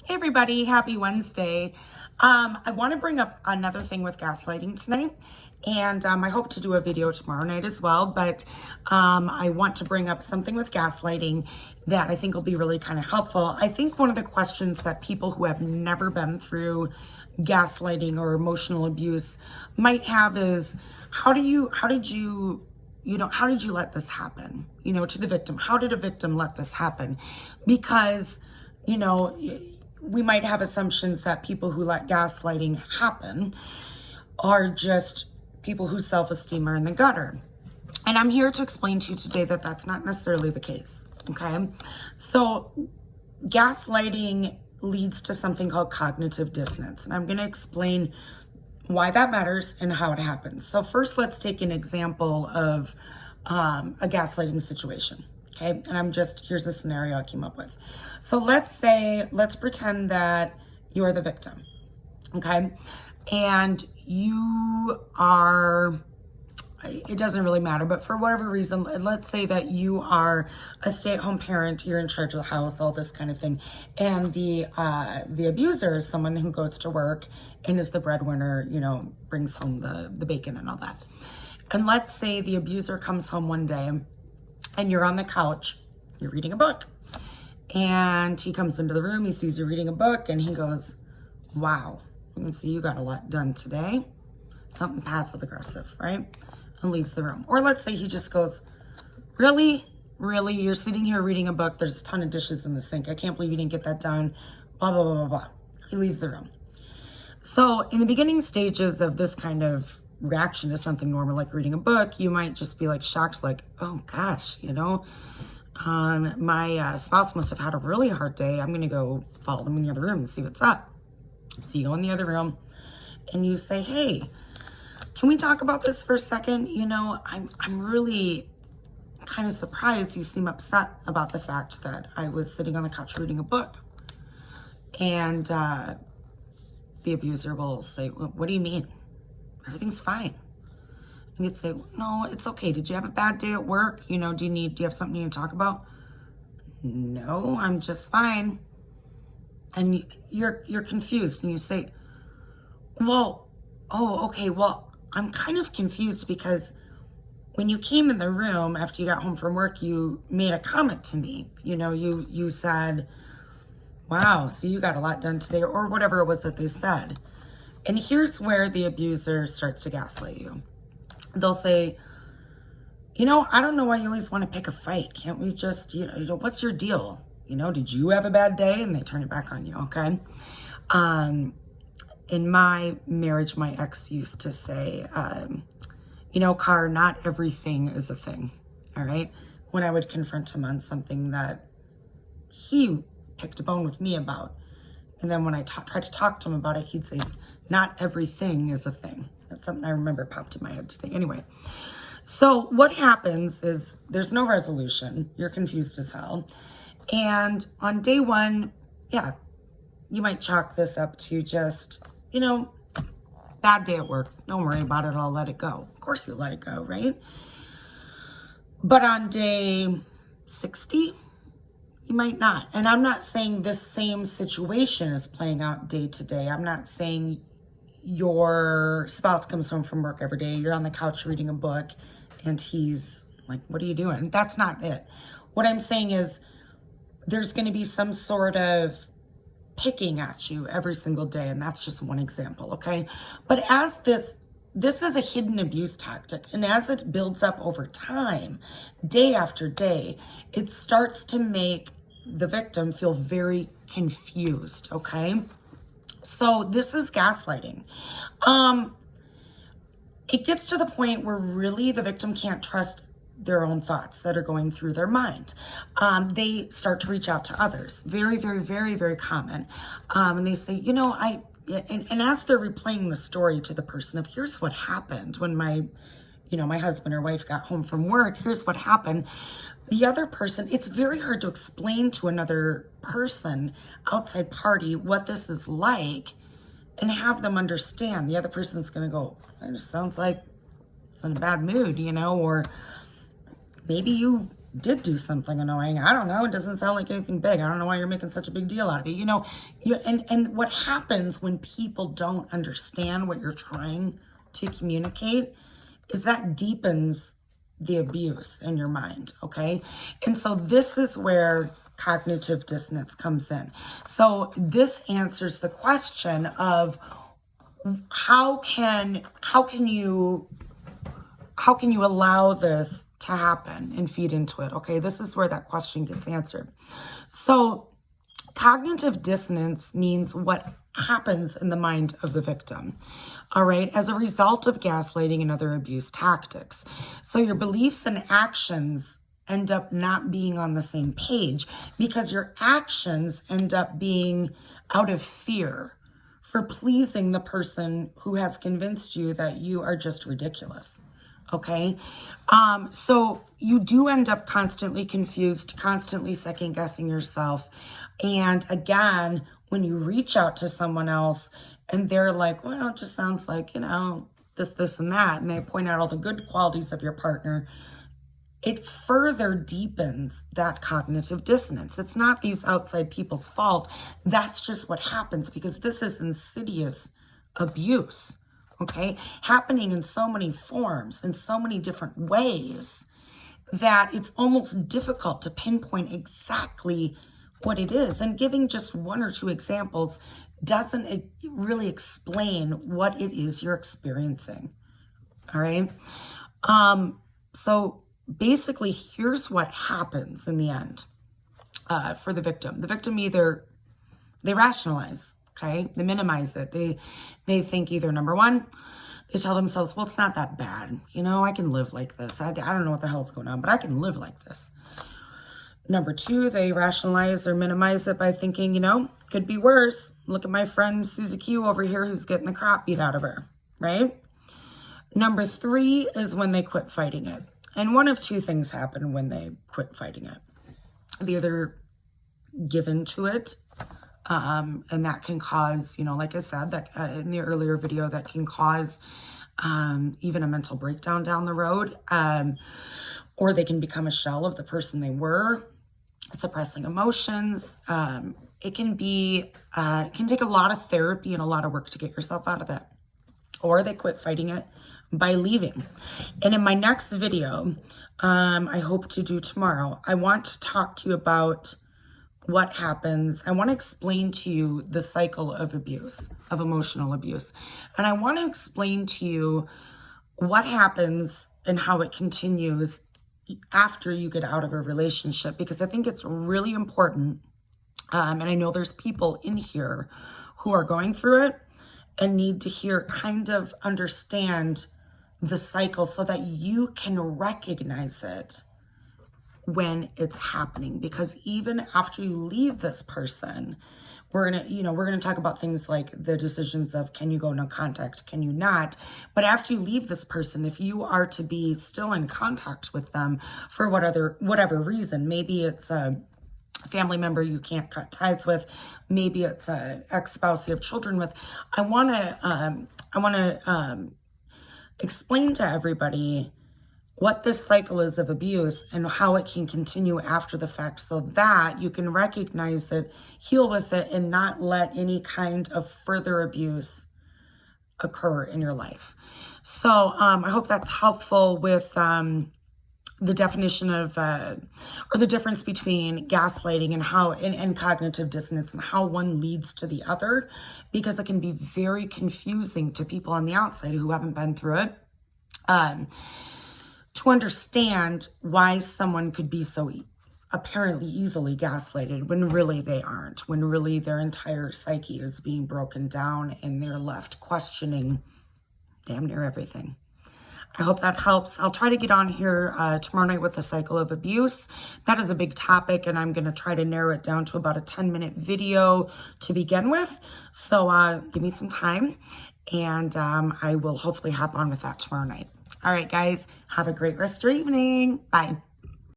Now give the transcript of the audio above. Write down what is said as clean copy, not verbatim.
Hey everybody, happy Wednesday. I want to bring up another thing with gaslighting tonight, and I hope to do a video tomorrow night as well, but I want to bring up something with gaslighting that I think will be really kind of helpful. I think one of the questions that people who have never been through gaslighting or emotional abuse might have is, how did you let this happen, to the victim? How did a victim let this happen? Because, we might have assumptions that people who let gaslighting happen are just people whose self-esteem are in the gutter. And I'm here to explain to you today that that's not necessarily the case, okay? So gaslighting leads to something called cognitive dissonance. And I'm going to explain why that matters and how it happens. So first, let's take an example of a gaslighting situation. Okay, and here's a scenario I came up with. So let's pretend that you're the victim, okay? And it doesn't really matter, but for whatever reason, let's say that you are a stay-at-home parent, you're in charge of the house, all this kind of thing. And the abuser is someone who goes to work and is the breadwinner, brings home the bacon and all that. And let's say the abuser comes home one day and you're on the couch, you're reading a book. And he comes into the room, he sees you reading a book, and he goes, wow, you can see you got a lot done today. Something passive aggressive, right? And leaves the room. Or let's say he just goes, really, you're sitting here reading a book, there's a ton of dishes in the sink, I can't believe you didn't get that done, blah, blah, blah, blah, blah. He leaves the room. So in the beginning stages of this kind of reaction to something normal like reading a book, you might just be like shocked, like, oh gosh, my spouse must have had a really hard day. I'm gonna go follow them in the other room and see what's up. So you go in the other room and you say, hey, can we talk about this for a second? I'm really kind of surprised you seem upset about the fact that I was sitting on the couch reading a book. And the abuser will say, what do you mean? Everything's fine. And you'd say, no, it's okay. Did you have a bad day at work? Do you have something you need to talk about? No, I'm just fine. And you're confused and you say, well, oh, okay. Well, I'm kind of confused because when you came in the room after you got home from work, you made a comment to me. You said, wow, see, you got a lot done today, or whatever it was that they said. And here's where the abuser starts to gaslight you. They'll say, I don't know why you always want to pick a fight. Can't we just, what's your deal? Did you have a bad day? And they turn it back on you, okay? In my marriage, my ex used to say, Car, not everything is a thing, all right? When I would confront him on something that he picked a bone with me about. And then when I tried to talk to him about it, he'd say, not everything is a thing. That's something I remember popped in my head today. Anyway, so what happens is there's no resolution. You're confused as hell. And on day one, yeah, you might chalk this up to just, bad day at work. Don't worry about it. I'll let it go. Of course you'll let it go, right? But on day 60, you might not. And I'm not saying this same situation is playing out day to day. I'm not saying your spouse comes home from work every day, you're on the couch reading a book, and he's like, what are you doing? That's not it. What I'm saying is there's going to be some sort of picking at you every single day, and that's just one example, okay? But as this is a hidden abuse tactic, and as it builds up over time, day after day, it starts to make the victim feel very confused, okay? So this is gaslighting. It gets to the point where really the victim can't trust their own thoughts that are going through their mind. They start to reach out to others. Very, very, very, very common. And they say, and as they're replaying the story to the person of, here's what happened when my husband or wife got home from work, here's what happened. The other person, it's very hard to explain to another person, outside party, what this is like and have them understand. The other person's going to go, it just sounds like it's in a bad mood, or maybe you did do something annoying. I don't know. It doesn't sound like anything big. I don't know why you're making such a big deal out of it. You know, and what happens when people don't understand what you're trying to communicate is that deepens the abuse in your mind, okay? And so this is where cognitive dissonance comes in. So this answers the question of how can you allow this to happen and feed into it? Okay, this is where that question gets answered. So cognitive dissonance means what happens in the mind of the victim, all right, as a result of gaslighting and other abuse tactics. So your beliefs and actions end up not being on the same page because your actions end up being out of fear for pleasing the person who has convinced you that you are just ridiculous. Okay. So you do end up constantly confused, constantly second guessing yourself. And again, when you reach out to someone else and they're like, well, it just sounds like, you know, this, and that, and they point out all the good qualities of your partner, it further deepens that cognitive dissonance. It's not these outside people's fault. That's just what happens because this is insidious abuse, okay? Happening in so many forms, in so many different ways, that it's almost difficult to pinpoint exactly what it is. And giving just one or two examples doesn't really explain what it is you're experiencing, all right? So basically, here's what happens in the end for the victim. The victim either, they rationalize, okay? They minimize it. They think either, number one, they tell themselves, well, it's not that bad. You know, I can live like this. I don't know what the hell's going on, but I can live like this. Number two, they rationalize or minimize it by thinking, you know, could be worse. Look at my friend Susie Q over here who's getting the crap beat out of her, right? Number three is when they quit fighting it. And one of two things happen when they quit fighting it. They either give into it, and that can cause, you know, like I said, that in the earlier video, that can cause even a mental breakdown down the road, or they can become a shell of the person they were, suppressing emotions. It can take a lot of therapy and a lot of work to get yourself out of that. Or they quit fighting it by leaving. And in my next video, I hope to do tomorrow, I want to talk to you about what happens. I want to explain to you the cycle of abuse, of emotional abuse. And I want to explain to you what happens and how it continues after you get out of a relationship, because I think it's really important. And I know there's people in here who are going through it and need to kind of understand the cycle so that you can recognize it when it's happening. Because even after you leave this person, we're gonna talk about things like the decisions of, can you go no contact, can you not? But after you leave this person, if you are to be still in contact with them for whatever reason, maybe it's a family member you can't cut ties with, maybe it's an ex-spouse you have children with, I want to explain to everybody what this cycle is of abuse and how it can continue after the fact, so that you can recognize it, heal with it, and not let any kind of further abuse occur in your life. So I hope that's helpful with the definition of, or the difference between gaslighting and how, and cognitive dissonance, and how one leads to the other, because it can be very confusing to people on the outside who haven't been through it, to understand why someone could be so apparently easily gaslighted when really they aren't, when really their entire psyche is being broken down and they're left questioning damn near everything. I hope that helps. I'll try to get on here tomorrow night with the cycle of abuse. That is a big topic, and I'm going to try to narrow it down to about a 10-minute video to begin with. So give me some time, and I will hopefully hop on with that tomorrow night. All right, guys, have a great rest of your evening. Bye.